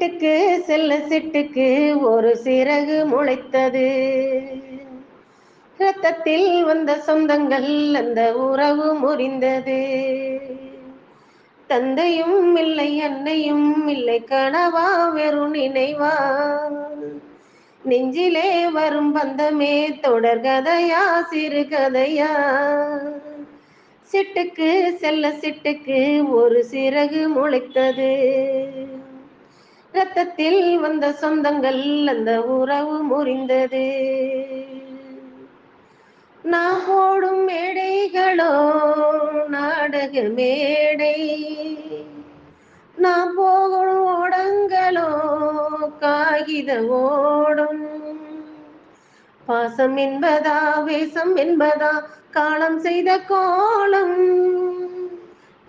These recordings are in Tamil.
சிட்டுக்கு செல்ல சிட்டுக்கு ஒரு சிறகு முளைத்தது. இரத்தத்தில் வந்த சொந்தங்கள் அந்த உறவு முறிந்தது. தந்தையும் இல்லை அன்னையும் இல்லை கனவா வெறும் நினைவா. நெஞ்சிலே வரும் பந்தமே தொடர் கதையா சிறு கதையா. சிட்டுக்கு செல்ல சிட்டுக்கு ஒரு சிறகு முளைத்தது. இரத்தத்தில் வந்த சொந்தங்கள் அந்த உறவு முறிந்தது. நான் போடும் மேடைகளோ நாடக மேடை, நான் போகும் ஓடங்களோ காகித ஓடும். பாசம் என்பதா வேஷம் என்பதா காலம் செய்த கோலம்.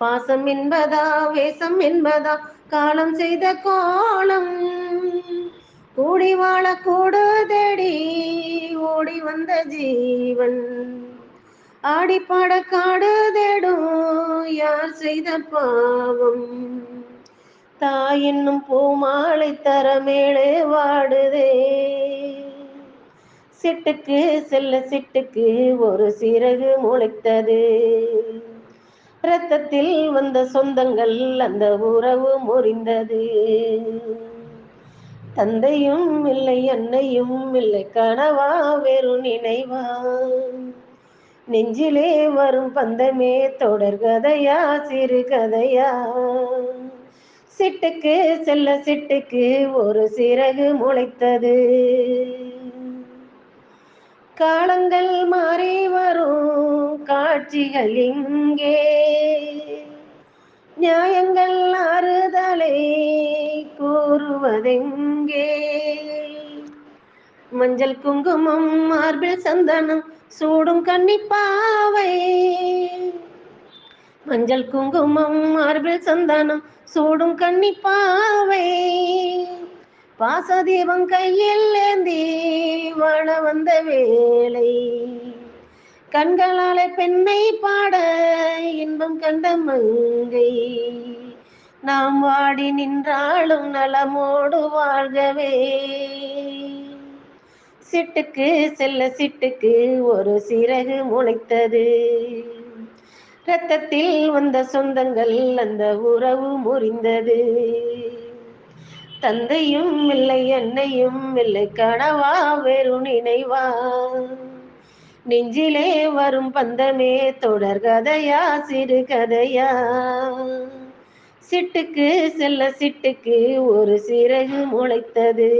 பாசம் என்பதா வேஷம் என்பதா காலம் செய்த கோலம். கூடி வாழ கூடு தேடி ஓடி வந்த ஜீவன், ஆடிப்பாட காடு தேடும் யார் செய்த பாவம். தாய் என்னும் பூமாலை தர மேலே வாடுதே. சிட்டுக்கு செல்ல சிட்டுக்கு ஒரு சிறகு முளைத்தது. இரத்தத்தில் வந்த சொந்தங்கள் அந்த உறவு முறிந்தது. தந்தையும் இல்லை அன்னையும் இல்லை கனவா வெறும் நினைவா. நெஞ்சிலே வரும் பந்தமே தொடர் கதையா சிறு கதையா. சிட்டுக்கு செல்ல சிட்டுக்கு ஒரு சிறகு முளைத்தது. காலங்கள் மாறி வரும் காட்சிகள் இங்கே, நியாயங்கள் ஆறுதலை கூறுவதெங்கே. மஞ்சள் குங்குமம் மார்பில் சந்தனம் சூடும் கன்னிப்பாவை, மஞ்சள் குங்குமம் மார்பில் சந்தனம் சூடும் கன்னிப்பாவை. பாசதீபம் கையில் ஏந்தி வாழ வந்த வேளை, கண்களாலே பெண்ணை பாட இன்பம் கண்ட மங்கை. நாம் வாடி நின்றாலும் நலமோடு வாழ்கவே. சிட்டுக்கு செல்ல சிட்டுக்கு ஒரு சிறகு முளைத்தது. இரத்தத்தில் வந்த சொந்தங்கள் அந்த உறவு முறிந்தது. தந்தையும் இல்லை அன்னையும் இல்லை கனவா வெறும் நினைவா. நெஞ்சிலே வரும் பந்தமே தொடர் கதையா சிறு கதையா. சிட்டுக்கு செல்ல சிட்டுக்கு ஒரு சிறகு முளைத்தது.